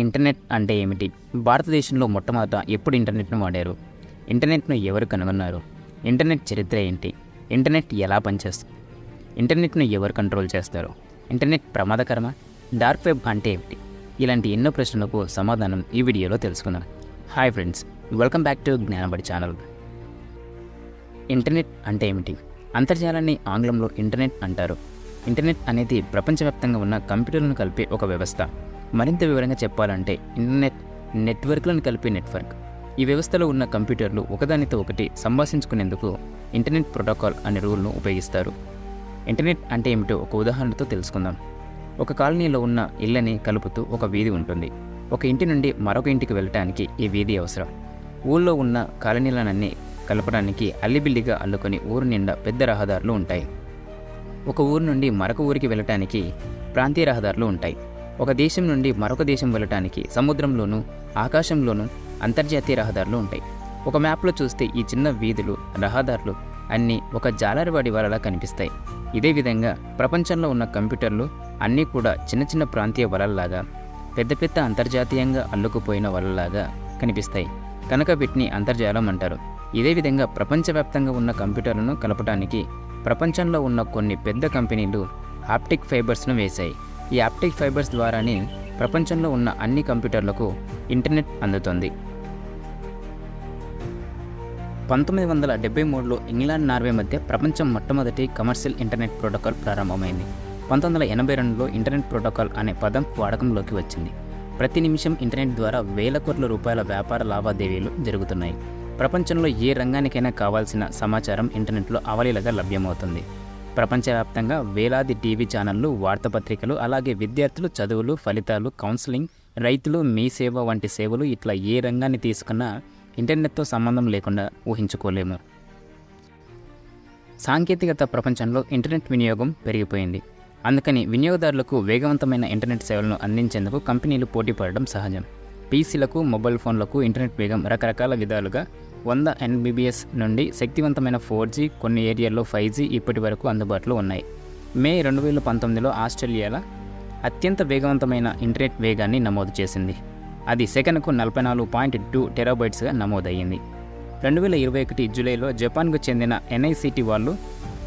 Internet అంటే ఏమిటి? భారతదేశంలో మొట్టమొదట ఎప్పుడు ఇంటర్నెట్ను వాడారు? ఇంటర్నెట్ను ఎవరు కనుగొన్నారు? ఇంటర్నెట్ చరిత్ర ఏంటి? ఇంటర్నెట్ ఎలా పనిచేస్తుంది? ఇంటర్నెట్ను ఎవరు కంట్రోల్ చేస్తారు? ఇంటర్నెట్ ప్రమాదకరమా? డార్క్ వెబ్ అంటే ఏమిటి? ఇలాంటి ఎన్నో ప్రశ్నలకు సమాధానం ఈ వీడియోలో తెలుసుకుందాం. Hi friends, welcome back to Gnanabadi channel. Internet అంటే ఏమిటి? అంతర్జాలాన్ని ఆంగ్లంలో ఇంటర్నెట్ అంటారు. ఇంటర్నెట్ అనేది ప్రపంచవ్యాప్తంగా ఉన్న కంప్యూటర్లను కలిపే ఒక వ్యవస్థ. మరింత వివరంగా చెప్పాలంటే ఇంటర్నెట్ నెట్వర్క్లను కలిపే నెట్వర్క్. ఈ వ్యవస్థలో ఉన్న కంప్యూటర్లు ఒకదానితో ఒకటి సంభాషించుకునేందుకు ఇంటర్నెట్ ప్రోటోకాల్ అనే రూల్ను ఉపయోగిస్తారు. ఇంటర్నెట్ అంటే ఏమిటో ఒక ఉదాహరణతో తెలుసుకుందాం. ఒక కాలనీలో ఉన్న ఇళ్ళని కలుపుతూ ఒక వీధి ఉంటుంది. ఒక ఇంటి నుండి మరొక ఇంటికి వెళ్ళటానికి ఈ వీధి అవసరం. ఊళ్ళో ఉన్న కాలనీలనన్నీ కలపడానికి అల్లిబిల్లిగా అల్లుకొని ఊరు నిండా పెద్ద రహదారులు ఉంటాయి. ఒక ఊరు నుండి మరొక ఊరికి వెళ్ళటానికి ప్రాంతీయ రహదారులు ఉంటాయి. ఒక దేశం నుండి మరొక దేశం వెళ్ళటానికి సముద్రంలోనూ ఆకాశంలోనూ అంతర్జాతీయ రహదారులు ఉంటాయి. ఒక మ్యాప్లో చూస్తే ఈ చిన్న వీధులు, రహదారులు అన్నీ ఒక జాలరివాడి వలలా కనిపిస్తాయి. ఇదే విధంగా ప్రపంచంలో ఉన్న కంప్యూటర్లు అన్నీ కూడా చిన్న చిన్న ప్రాంతీయ వలల్లాగా, పెద్ద పెద్ద అంతర్జాతీయంగా అల్లుకుపోయిన వలల్లాగా కనిపిస్తాయి. కనుక వీటిని అంతర్జాలం అంటారు. ఇదే విధంగా ప్రపంచవ్యాప్తంగా ఉన్న కంప్యూటర్లను కలపడానికి ప్రపంచంలో ఉన్న కొన్ని పెద్ద కంపెనీలు ఆప్టిక్ ఫైబర్స్ను వేశాయి. ఈ ఆప్టిక్ ఫైబర్స్ ద్వారానే ప్రపంచంలో ఉన్న అన్ని కంప్యూటర్లకు ఇంటర్నెట్ అందుతుంది. 1973లో ఇంగ్లాండ్, నార్వే మధ్య ప్రపంచం మొట్టమొదటి కమర్షియల్ ఇంటర్నెట్ ప్రోటోకాల్ ప్రారంభమైంది. 1982లో ఇంటర్నెట్ ప్రోటోకాల్ అనే పదం వాడకంలోకి వచ్చింది. ప్రతి నిమిషం ఇంటర్నెట్ ద్వారా వేల కోట్ల రూపాయల వ్యాపార లావాదేవీలు జరుగుతున్నాయి. ప్రపంచంలో ఏ రంగానికైనా కావాల్సిన సమాచారం ఇంటర్నెట్లో అవలీలగా లభ్యమవుతుంది. ప్రపంచవ్యాప్తంగా వేలాది టీవీ ఛానళ్లు, వార్తాపత్రికలు, అలాగే విద్యార్థులు చదువులు, ఫలితాలు, కౌన్సిలింగ్, రైతులు, మీ సేవ వంటి సేవలు ఇట్లా ఏ రంగాన్ని తీసుకున్నా ఇంటర్నెట్తో సంబంధం లేకుండా ఊహించుకోలేము. సాంకేతికత ప్రపంచంలో ఇంటర్నెట్ వినియోగం పెరిగిపోయింది. అందుకని వినియోగదారులకు వేగవంతమైన ఇంటర్నెట్ సేవలను అందించేందుకు కంపెనీలు పోటీ పడడం సహజం. పీసీలకు, మొబైల్ ఫోన్లకు ఇంటర్నెట్ వేగం రకరకాల విధాలుగా 100 Mbps నుండి శక్తివంతమైన 4G, కొన్ని ఏరియాల్లో 5G ఇప్పటి వరకు అందుబాటులో ఉన్నాయి. మే 2019లో ఆస్ట్రేలియాలో అత్యంత వేగవంతమైన ఇంటర్నెట్ వేగాన్ని నమోదు చేసింది. అది సెకనుకు 44.2 టెరాబైట్స్గా నమోదయ్యింది. 2021 జూలైలో జపాన్కు చెందిన NICT వాళ్ళు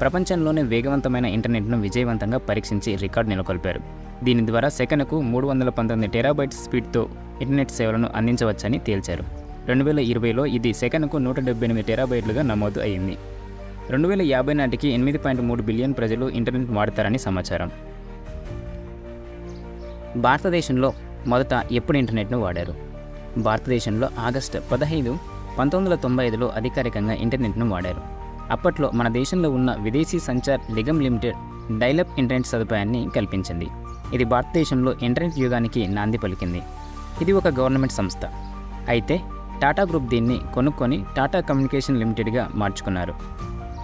ప్రపంచంలోనే వేగవంతమైన ఇంటర్నెట్ను విజయవంతంగా పరీక్షించి రికార్డు నెలకొల్పారు. దీని ద్వారా సెకనుకు 319 టెరాబైట్స్ స్పీడ్తో ఇంటర్నెట్ సేవలను అందించవచ్చని తేల్చారు. 2020లో ఇది సెకనుకు 178 టెరాబైట్లుగా నమోదు అయింది. 2050 నాటికి 8.3 బిలియన్ ప్రజలు ఇంటర్నెట్ వాడతారని సమాచారం. భారతదేశంలో మొదట ఎప్పుడు ఇంటర్నెట్ను వాడారు? భారతదేశంలో ఆగస్టు 15, 1995లో అధికారికంగా ఇంటర్నెట్ను వాడారు. అప్పట్లో మన దేశంలో ఉన్న విదేశీ Sanchar Nigam limited dial-up internet సదుపాయాన్ని కల్పించింది. ఇది భారతదేశంలో ఇంటర్నెట్ యుగానికి నాంది పలికింది. ఇది ఒక గవర్నమెంట్ సంస్థ. అయితే టాటా గ్రూప్ దీన్ని కొనుక్కొని టాటా కమ్యూనికేషన్ లిమిటెడ్గా మార్చుకున్నారు.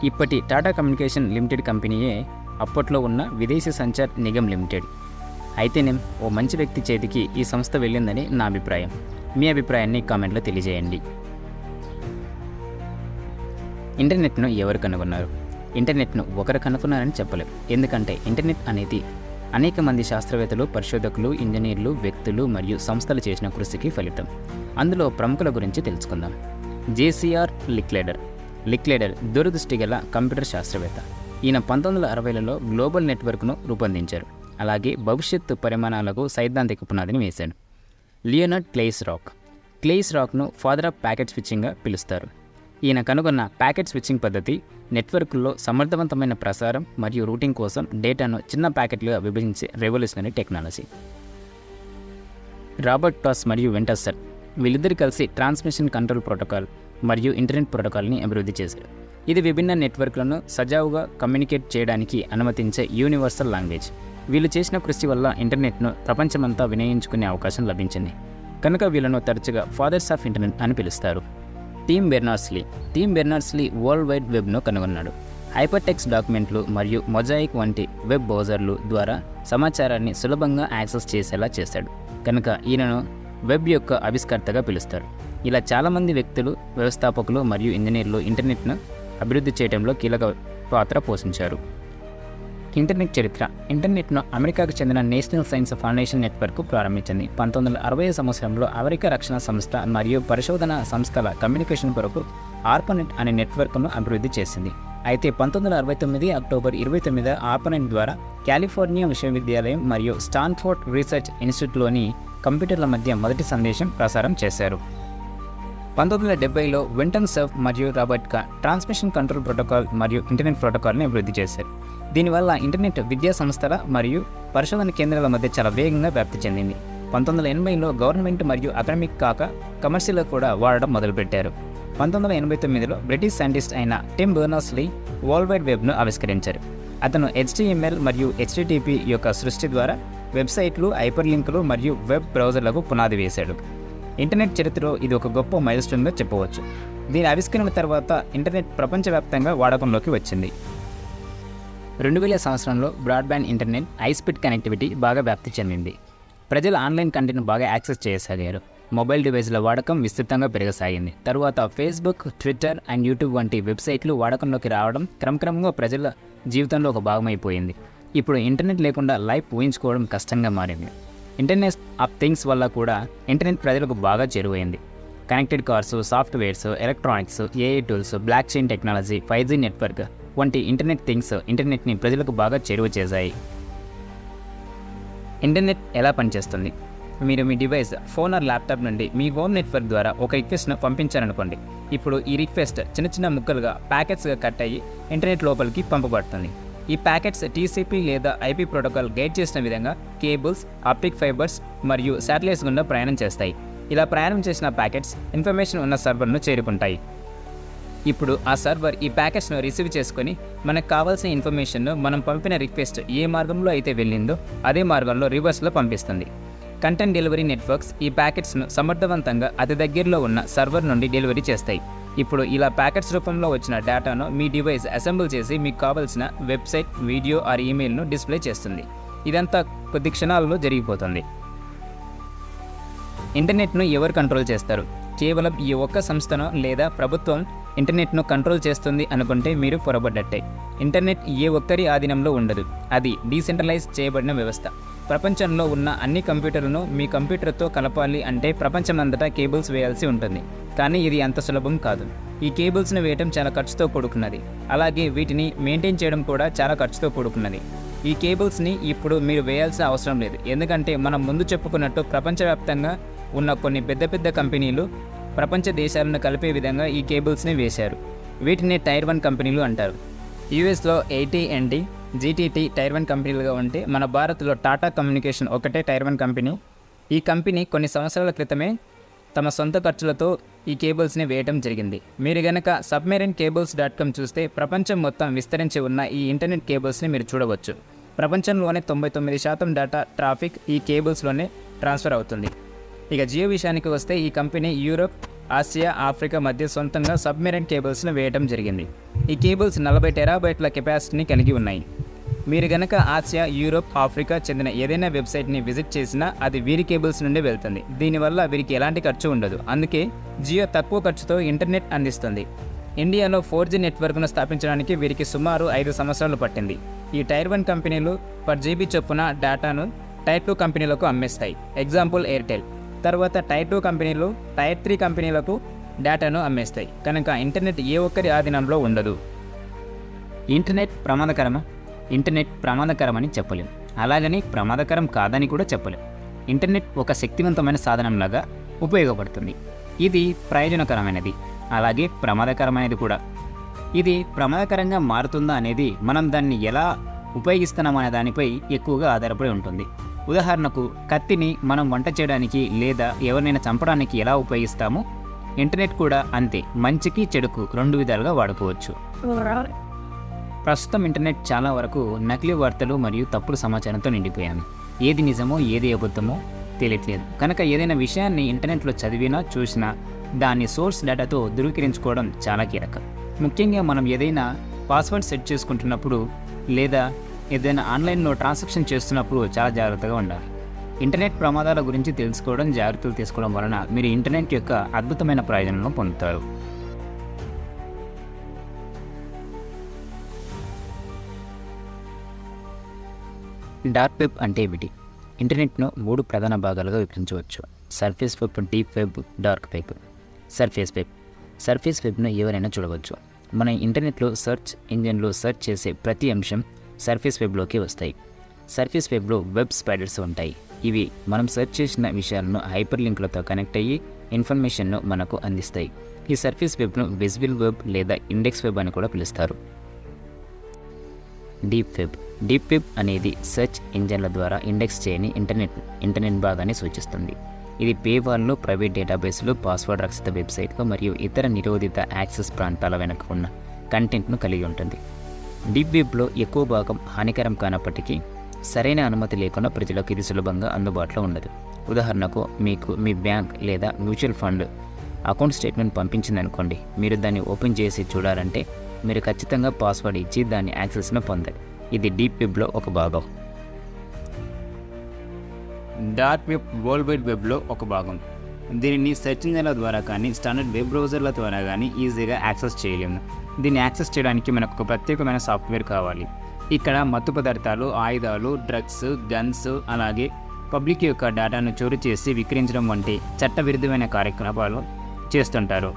ఇప్పటి టాటా కమ్యూనికేషన్ లిమిటెడ్ కంపెనీయే అప్పట్లో ఉన్న విదేశీ సంచార్ నిగమ్ లిమిటెడ్. అయితేనేం ఓ మంచి వ్యక్తి చేతికి ఈ సంస్థ వెళ్ళిందని నా అభిప్రాయం. మీ అభిప్రాయాన్ని కామెంట్లో తెలియజేయండి. ఇంటర్నెట్ను ఎవరు కనుగొన్నారు? ఇంటర్నెట్ను ఒకరు కనుగొన్నారని చెప్పలేం. ఎందుకంటే ఇంటర్నెట్ అనేది అనేక మంది శాస్త్రవేత్తలు, పరిశోధకులు, ఇంజనీర్లు, వ్యక్తులు మరియు సంస్థలు చేసిన కృషికి ఫలితం. అందులో ప్రముఖుల గురించి తెలుసుకుందాం. JCR లిక్లేడర్ దూరదృష్టి గల కంప్యూటర్ శాస్త్రవేత్త. ఈయన 1960లలో గ్లోబల్ నెట్వర్క్ను రూపొందించారు. అలాగే భవిష్యత్తు పరిమాణాలకు సైద్ధాంతిక పునాదిని వేశాడు. లియోనార్డ్ క్లెయిస్ రాక్ను ఫాదర్ ఆఫ్ ప్యాకెట్ స్విచ్చింగ్గా పిలుస్తారు. ఈయన కనుగొన్న ప్యాకెట్ స్విచ్చింగ్ పద్ధతి నెట్వర్క్లో సమర్థవంతమైన ప్రసారం మరియు రూటింగ్ కోసం డేటాను చిన్న ప్యాకెట్లుగా విభజించే రెవల్యూషనరీ టెక్నాలజీ. రాబర్ట్ టాస్ మరియు వెంటర్సన్ వీళ్ళిద్దరు కలిసి ట్రాన్స్మిషన్ కంట్రోల్ ప్రోటోకాల్ మరియు ఇంటర్నెట్ ప్రోటోకాల్ని అభివృద్ధి చేశారు. ఇది విభిన్న నెట్వర్క్లను సజావుగా కమ్యూనికేట్ చేయడానికి అనుమతించే యూనివర్సల్ లాంగ్వేజ్. వీళ్ళు చేసిన కృషి వల్ల ఇంటర్నెట్ను ప్రపంచమంతా వినియోగించుకునే అవకాశం లభించింది. కనుక వీళ్ళను తరచుగా ఫాదర్స్ ఆఫ్ ఇంటర్నెట్ అని పిలుస్తారు. టిమ్ బెర్నర్స్-లీ వరల్డ్ వైడ్ వెబ్ను కనుగొన్నాడు. హైపర్ టెక్స్ట్ డాక్యుమెంట్లు మరియు మొజాయిక్ వంటి వెబ్ బ్రౌజర్లు ద్వారా సమాచారాన్ని సులభంగా యాక్సెస్ చేసేలా చేశాడు. కనుక ఈయనను వెబ్ యొక్క ఆవిష్కర్తగా పిలుస్తారు. ఇలా చాలామంది వ్యక్తులు, వ్యవస్థాపకులు మరియు ఇంజనీర్లు ఇంటర్నెట్ను అభివృద్ధి చేయడంలో కీలక పాత్ర పోషించారు. ఇంటర్నెట్ చరిత్ర. ఇంటర్నెట్ను అమెరికాకు చెందిన నేషనల్ సైన్స్ ఫౌండేషన్ నెట్వర్క్ ప్రారంభించింది. 1960 సంవత్సరంలో అమెరికా రక్షణ సంస్థ మరియు పరిశోధన సంస్థల కమ్యూనికేషన్ కొరకు ఆర్పనెట్ అనే నెట్వర్క్ను అభివృద్ధి చేసింది. అయితే 1969 అక్టోబర్ 29 ఆర్పనెట్ ద్వారా కాలిఫోర్నియా విశ్వవిద్యాలయం మరియు స్టాన్ఫోర్డ్ రీసెర్చ్ ఇన్స్టిట్యూట్లోని కంప్యూటర్ల మధ్య మొదటి సందేశం ప్రసారం చేశారు. 1970లో వింటన్ సర్ఫ్ మరియు రాబర్ట్ ట్రాన్స్మిషన్ కంట్రోల్ ప్రోటోకాల్ మరియు ఇంటర్నెట్ ప్రోటోకాల్ని అభివృద్ధి చేశారు. దీనివల్ల ఇంటర్నెట్ విద్యా సంస్థల మరియు పరిశోధన కేంద్రాల మధ్య చాలా వేగంగా వ్యాప్తి చెందింది. 1980లో గవర్నమెంట్ మరియు అకాడమిక్ కాక కమర్షియల్గా కూడా వాడడం మొదలుపెట్టారు. 1989లో బ్రిటిష్ సైంటిస్ట్ అయిన టిమ్ బెర్నర్స్-లీ వరల్డ్ వైడ్ వెబ్ను ఆవిష్కరించారు. అతను HTML మరియు HTTP యొక్క సృష్టి ద్వారా వెబ్సైట్లు, హైపర్ లింకులు మరియు వెబ్ బ్రౌజర్లకు పునాది వేశాడు. ఇంటర్నెట్ చరిత్రలో ఇది ఒక గొప్ప మైల్స్టోన్గా చెప్పవచ్చు. దీని ఆవిష్కరణ తర్వాత ఇంటర్నెట్ ప్రపంచవ్యాప్తంగా వాడకంలోకి వచ్చింది. 2000 సంవత్సరంలో బ్రాడ్బ్యాండ్ ఇంటర్నెట్ హైస్పీడ్ కనెక్టివిటీ బాగా వ్యాప్తి చెందింది. ప్రజలు ఆన్లైన్ కంటెంట్ బాగా యాక్సెస్ చేయసాగారు. మొబైల్ డివైస్ల వాడకం విస్తృతంగా పెరగసాగింది. తరువాత ఫేస్బుక్, ట్విట్టర్ అండ్ యూట్యూబ్ వంటి వెబ్సైట్లు వాడకంలోకి రావడం క్రమక్రమంగా ప్రజల జీవితంలో ఒక భాగమైపోయింది. ఇప్పుడు ఇంటర్నెట్ లేకుండా లైఫ్ ఊహించుకోవడం కష్టంగా మారింది. ఇంటర్నెట్ ఆఫ్ థింగ్స్ వల్ల కూడా ఇంటర్నెట్ ప్రజలకు బాగా చేరువైంది. Connected cars, softwares, electronics, AI tools, block chain technology, 5G network వంటి ఇంటర్నెట్ థింగ్స్ ఇంటర్నెట్ని ప్రజలకు బాగా చేరువ చేశాయి. ఇంటర్నెట్ ఎలా పనిచేస్తుంది? మీరు మీ డివైస్, ఫోన్ ఆర్ ల్యాప్టాప్ నుండి మీ హోమ్ నెట్వర్క్ ద్వారా ఒక రిక్వెస్ట్ను పంపించారనుకోండి. ఇప్పుడు ఈ రిక్వెస్ట్ చిన్న చిన్న ముక్కలుగా ప్యాకెట్స్గా కట్ అయ్యి ఇంటర్నెట్ లోపలికి పంపబడుతుంది. ఈ ప్యాకెట్స్ TCP లేదా IP ప్రోటోకాల్ గైడ్ చేసిన విధంగా కేబుల్స్, ఆప్టిక్ ఫైబర్స్ మరియు శాటిలైట్స్ గుండా ప్రయాణం చేస్తాయి. ఇలా ప్రయాణం చేసిన ప్యాకెట్స్ ఇన్ఫర్మేషన్ ఉన్న సర్వర్ను చేరుకుంటాయి. ఇప్పుడు ఆ సర్వర్ ఈ ప్యాకెట్స్ను రిసీవ్ చేసుకొని మనకు కావాల్సిన ఇన్ఫర్మేషన్ను మనం పంపిన రిక్వెస్ట్ ఏ మార్గంలో అయితే వెళ్ళిందో అదే మార్గంలో రివర్స్లో పంపిస్తుంది. కంటెంట్ డెలివరీ నెట్వర్క్స్ ఈ ప్యాకెట్స్ను సమర్థవంతంగా అతి దగ్గరలో ఉన్న సర్వర్ నుండి డెలివరీ చేస్తాయి. ఇప్పుడు ఇలా ప్యాకెట్స్ రూపంలో వచ్చిన డేటాను మీ డివైస్ అసెంబుల్ చేసి మీకు కావాల్సిన వెబ్సైట్, వీడియో ఆర్ ఈమెయిల్ను డిస్ప్లే చేస్తుంది. ఇదంతా కొద్ది క్షణాలలో జరిగిపోతుంది. ఇంటర్నెట్ను ఎవరు కంట్రోల్ చేస్తారు? కేవలం ఈ ఒక్క సంస్థను లేదా ప్రభుత్వం ఇంటర్నెట్ను కంట్రోల్ చేస్తుంది అనుకుంటే మీరు పొరపడ్డట్టే. ఇంటర్నెట్ ఏ ఒక్కరి ఆధీనంలో ఉండదు. అది డీసెంట్రలైజ్ చేయబడిన వ్యవస్థ. ప్రపంచంలో ఉన్న అన్ని కంప్యూటర్లను మీ కంప్యూటర్తో కలపాలి అంటే ప్రపంచమంతటా కేబుల్స్ వేయాల్సి ఉంటుంది. కానీ ఇది అంత సులభం కాదు. ఈ కేబుల్స్ను వేయడం చాలా ఖర్చుతో కూడుకున్నది. అలాగే వీటిని మెయింటైన్ చేయడం కూడా చాలా ఖర్చుతో కూడుకున్నది. ఈ కేబుల్స్ని ఇప్పుడు మీరు వేయాల్సిన అవసరం లేదు. ఎందుకంటే మనం ముందు చెప్పుకున్నట్టు ప్రపంచవ్యాప్తంగా ఉన్న కొన్ని పెద్ద పెద్ద కంపెనీలు ప్రపంచ దేశాలను కలిపే విధంగా ఈ కేబుల్స్ని వేశారు. వీటిని టైర్ 1 కంపెనీలు అంటారు. యూఎస్లో AT&T, GTT టైర్ 1 కంపెనీలుగా ఉంటే మన భారత్లో టాటా కమ్యూనికేషన్ ఒకటే టైర్ 1 కంపెనీ. ఈ కంపెనీ కొన్ని సంవత్సరాల క్రితమే తమ సొంత ఖర్చులతో ఈ కేబుల్స్ని వేయడం జరిగింది. మీరు గనక submarinecables.com చూస్తే ప్రపంచం మొత్తం విస్తరించి ఉన్న ఈ ఇంటర్నెట్ కేబుల్స్ని మీరు చూడవచ్చు. ప్రపంచంలోనే 99% డేటా ట్రాఫిక్ ఈ కేబుల్స్లోనే ట్రాన్స్ఫర్ అవుతుంది. ఇక జియో విషయానికి వస్తే ఈ కంపెనీ యూరోప్, ఆసియా, ఆఫ్రికా మధ్య సొంతంగా సబ్మెరైన్ కేబుల్స్ను వేయడం జరిగింది. ఈ కేబుల్స్ 40 టెరాబైట్ల కెపాసిటీని కలిగి ఉన్నాయి. మీరు గనక ఆసియా, యూరోప్, ఆఫ్రికా చెందిన ఏదైనా వెబ్సైట్ని విజిట్ చేసినా అది వీరి కేబుల్స్ నుండి వెళ్తుంది. దీనివల్ల వీరికి ఎలాంటి ఖర్చు ఉండదు. అందుకే జియో తక్కువ ఖర్చుతో ఇంటర్నెట్ అందిస్తుంది. ఇండియాలో 4G నెట్వర్క్ను స్థాపించడానికి వీరికి సుమారు 5 సంవత్సరాలు పట్టింది. ఈ టైర్ 1 కంపెనీలు per GB చొప్పున డేటాను టైర్ 2 కంపెనీలకు అమ్మేస్తాయి. ఎగ్జాంపుల్ ఎయిర్టెల్. తర్వాత టైర్ 2 కంపెనీలు టైర్ 3 కంపెనీలకు డేటాను అమ్మేస్తాయి. కనుక ఇంటర్నెట్ ఏ ఒక్కరి ఆధీనంలో ఉండదు. ఇంటర్నెట్ ప్రమాదకరమా? ఇంటర్నెట్ ప్రమాదకరమని చెప్పలేం. అలాగని ప్రమాదకరం కాదని కూడా చెప్పలేం. ఇంటర్నెట్ ఒక శక్తివంతమైన సాధనంలాగా ఉపయోగపడుతుంది. ఇది ప్రయోజనకరమైనది, అలాగే ప్రమాదకరమైనది కూడా. ఇది ప్రమాదకరంగా మారుతుందా అనేది మనం దాన్ని ఎలా ఉపయోగిస్తున్నామనే దానిపై ఎక్కువగా ఆధారపడి ఉంటుంది. ఉదాహరణకు కత్తిని మనం వంట చేయడానికి లేదా ఎవరినైనా చంపడానికి ఎలా ఉపయోగిస్తామో ఇంటర్నెట్ కూడా అంతే. మంచికి చెడుకు 2 విధాలుగా వాడుకోవచ్చు. ప్రస్తుతం ఇంటర్నెట్ చాలా వరకు నకిలీ వార్తలు మరియు తప్పుడు సమాచారంతో నిండిపోయింది. ఏది నిజమో ఏది అబద్ధమో తెలియట్లేదు. కనుక ఏదైనా విషయాన్ని ఇంటర్నెట్లో చదివినా చూసినా దాన్ని సోర్స్ డేటాతో ధృవీకరించుకోవడం చాలా కీలకం. ముఖ్యంగా మనం ఏదైనా పాస్వర్డ్ సెట్ చేసుకుంటున్నప్పుడు లేదా ఏదైనా ఆన్లైన్లో ట్రాన్సాక్షన్ చేస్తున్నప్పుడు చాలా జాగ్రత్తగా ఉండాలి. ఇంటర్నెట్ ప్రమాదాల గురించి తెలుసుకోవడం, జాగ్రత్తలు తీసుకోవడం వలన మీరు ఇంటర్నెట్ యొక్క అద్భుతమైన ప్రయోజనాలను పొందుతారు. డార్క్ వెబ్ అంటే ఏమిటి? ఇంటర్నెట్ను 3 ప్రధాన భాగాలుగా విభజించవచ్చు. Surface web, deep web, dark web. Surface వెబ్ను ఎవరైనా చూడవచ్చు. మన ఇంటర్నెట్లో సెర్చ్ ఇంజిన్లో సెర్చ్ చేసే ప్రతి అంశం సర్ఫేస్ వెబ్లోకి వస్తాయి. సర్ఫేస్ వెబ్లో వెబ్ స్పైడర్స్ ఉంటాయి. ఇవి మనం సెర్చ్ చేసిన విషయాలను హైపర్ లింక్లతో కనెక్ట్ అయ్యి ఇన్ఫర్మేషన్ను మనకు అందిస్తాయి. ఈ సర్ఫేస్ వెబ్ను విజువల్ వెబ్ లేదా ఇండెక్స్ వెబ్ అని కూడా పిలుస్తారు. డీప్ వెబ్ అనేది సెర్చ్ ఇంజన్ల ద్వారా ఇండెక్స్ చేయని ఇంటర్నెట్ భాగాన్ని సూచిస్తుంది. ఇది పేవాల్లో, ప్రైవేట్ డేటాబేస్లు, పాస్వర్డ్ రక్షిత వెబ్సైట్లు మరియు ఇతర నిరోధిత యాక్సెస్ ప్రాంతాల వెనుక ఉన్న కంటెంట్ను కలిగి ఉంటుంది. డీప్ వెబ్లో ఎక్కువ భాగం హానికరం కానప్పటికీ సరైన అనుమతి లేకుండా ప్రజలకు ఇది సులభంగా అందుబాటులో ఉండదు. ఉదాహరణకు, మీకు మీ బ్యాంక్ లేదా మ్యూచువల్ ఫండ్ అకౌంట్ స్టేట్మెంట్ పంపించిందనుకోండి. మీరు దాన్ని ఓపెన్ చేసి చూడాలంటే మీరు ఖచ్చితంగా పాస్వర్డ్ ఇచ్చి దాని యాక్సెస్ను పొందాలి. ఇది డీప్ వెబ్లో ఒక భాగం. డార్క్ వెబ్ వరల్డ్ వైడ్ వెబ్లో ఒక భాగం. దీనిని సెర్చ్ ఇంజన్ల ద్వారా కానీ స్టాండర్డ్ వెబ్ బ్రౌజర్ల ద్వారా కానీ ఈజీగా యాక్సెస్ చేయలేము. దీన్ని యాక్సెస్ చేయడానికి మనకు ఒక ప్రత్యేకమైన సాఫ్ట్వేర్ కావాలి. ఇక్కడ మత్తు పదార్థాలు, ఆయుధాలు, డ్రగ్స్, గన్స్, అలాగే పబ్లిక్ యొక్క డేటాను చోరీ చేసి విక్రయించడం వంటి చట్టవిరుద్ధమైన కార్యకలాపాలు చేస్తుంటారు.